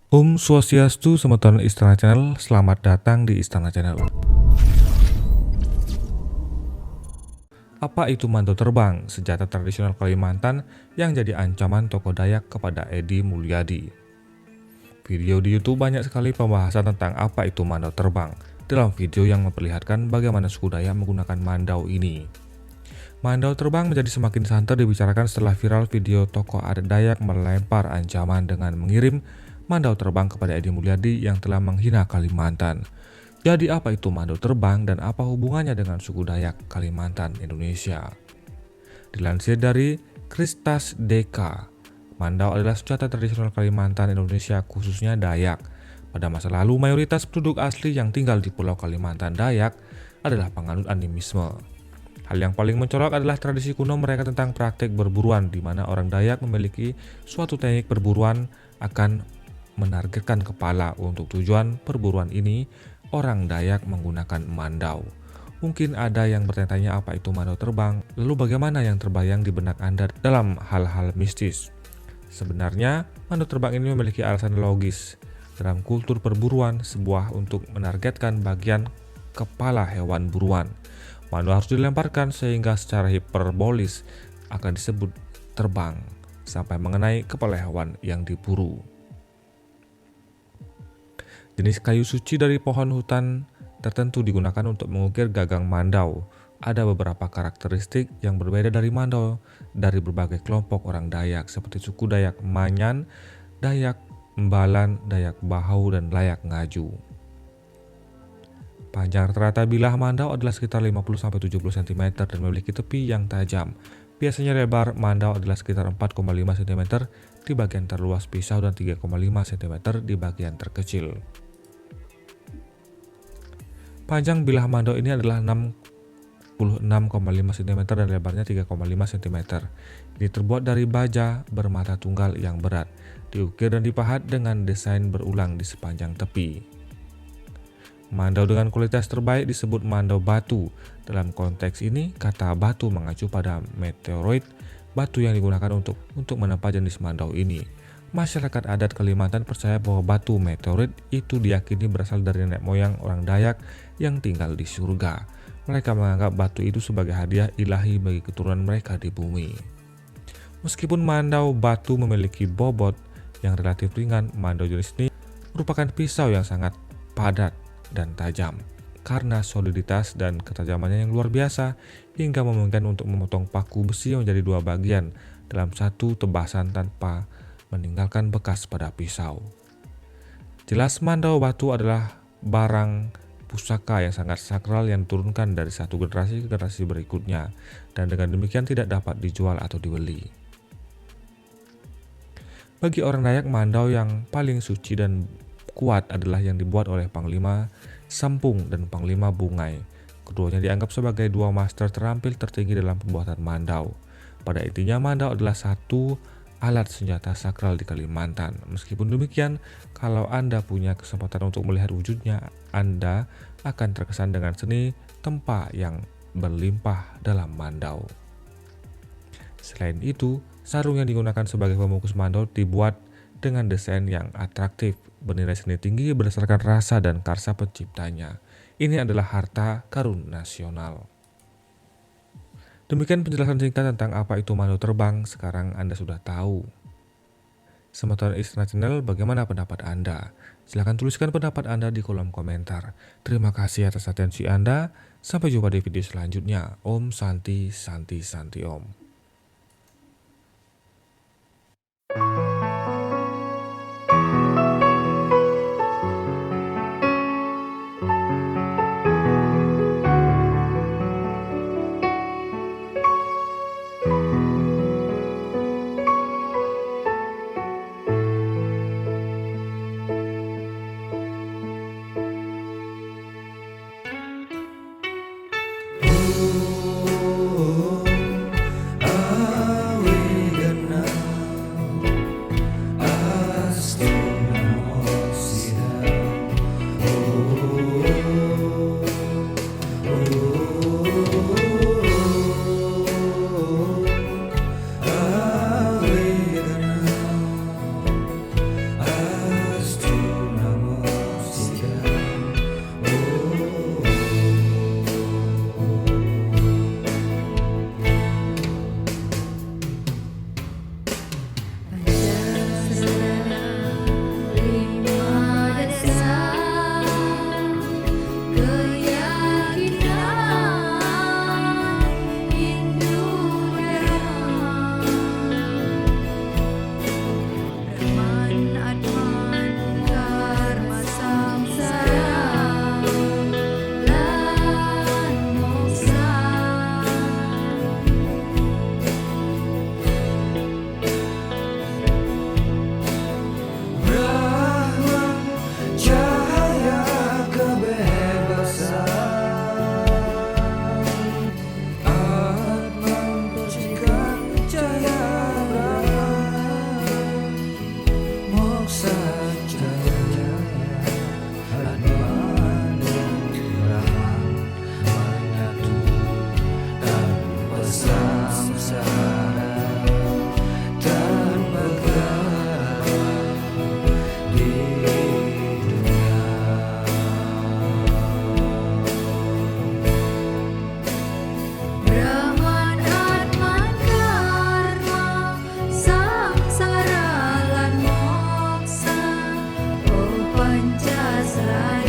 Om Swastiastu, Semeton Istana Channel, selamat datang di Istana Channel. Apa itu manto terbang, senjata tradisional Kalimantan yang jadi ancaman tokoh Dayak kepada Edi Mulyadi? Video di YouTube banyak sekali pembahasan tentang apa itu mandau terbang. Dalam video yang memperlihatkan bagaimana suku Dayak menggunakan mandau ini. Mandau terbang menjadi semakin santer dibicarakan setelah viral video tokoh adat Dayak melempar ancaman dengan mengirim mandau terbang kepada Edi Mulyadi yang telah menghina Kalimantan. Jadi apa itu mandau terbang dan apa hubungannya dengan suku Dayak Kalimantan, Indonesia? Dilansir dari Kristas Deka, mandau adalah senjata tradisional Kalimantan, Indonesia, khususnya Dayak. Pada masa lalu, mayoritas penduduk asli yang tinggal di Pulau Kalimantan Dayak adalah penganut animisme. Hal yang paling mencolok adalah tradisi kuno mereka tentang praktek berburuan, di mana orang Dayak memiliki suatu teknik perburuan akan menargetkan kepala. Untuk tujuan perburuan ini, orang Dayak menggunakan mandau. Mungkin ada yang bertanya-tanya apa itu mandau terbang, lalu bagaimana yang terbayang di benak Anda dalam hal-hal mistis? Sebenarnya, mandau terbang ini memiliki alasan logis. Dalam kultur perburuan, sebuah untuk menargetkan bagian kepala hewan buruan. Mandau harus dilemparkan sehingga secara hiperbolis akan disebut terbang sampai mengenai kepala hewan yang diburu. Jenis kayu suci dari pohon hutan tertentu digunakan untuk mengukir gagang mandau. Ada beberapa karakteristik yang berbeda dari mandau dari berbagai kelompok orang Dayak seperti suku Dayak Manyan, Dayak Mbalan, Dayak Bahau, dan Dayak Ngaju. Panjang rata-rata bilah mandau adalah sekitar 50-70 cm dan memiliki tepi yang tajam. Biasanya lebar mandau adalah sekitar 4,5 cm di bagian terluas pisau dan 3,5 cm di bagian terkecil. Panjang bilah mandau ini adalah 66,5 cm dan lebarnya 3,5 cm. Ini terbuat dari baja bermata tunggal yang berat, diukir dan dipahat dengan desain berulang di sepanjang tepi. Mandau dengan kualitas terbaik disebut mandau batu. Dalam konteks ini, kata batu mengacu pada meteoroid batu yang digunakan untuk menempa jenis mandau ini. Masyarakat adat Kalimantan percaya bahwa batu meteorit itu diyakini berasal dari nenek moyang orang Dayak yang tinggal di surga. Mereka menganggap batu itu sebagai hadiah ilahi bagi keturunan mereka di bumi. Meskipun mandau batu memiliki bobot yang relatif ringan, mandau jenis ini merupakan pisau yang sangat padat dan tajam karena soliditas dan ketajamannya yang luar biasa hingga memungkinkan untuk memotong paku besi menjadi dua bagian dalam satu tebasan tanpa meninggalkan bekas pada pisau. Jelas mandau batu adalah barang pusaka yang sangat sakral yang diturunkan dari satu generasi ke generasi berikutnya dan dengan demikian tidak dapat dijual atau dibeli. Bagi orang Dayak, mandau yang paling suci dan kuat adalah yang dibuat oleh Panglima Sampung dan Panglima Bungai. Keduanya dianggap sebagai dua master terampil tertinggi dalam pembuatan mandau. Pada intinya, mandau adalah satu alat senjata sakral di Kalimantan. Meskipun demikian, kalau Anda punya kesempatan untuk melihat wujudnya, Anda akan terkesan dengan seni tempa yang berlimpah dalam mandau. Selain itu, sarung yang digunakan sebagai pembungkus mandau dibuat dengan desain yang atraktif, bernilai seni tinggi berdasarkan rasa dan karsa penciptanya. Ini adalah harta karun nasional. Demikian penjelasan singkat tentang apa itu mandau terbang. Sekarang Anda sudah tahu. Semeton Istana Channel, bagaimana pendapat Anda? Silahkan tuliskan pendapat Anda di kolom komentar. Terima kasih atas atensi Anda. Sampai jumpa di video selanjutnya. Om Santi Santi Santi Om. Pancasila.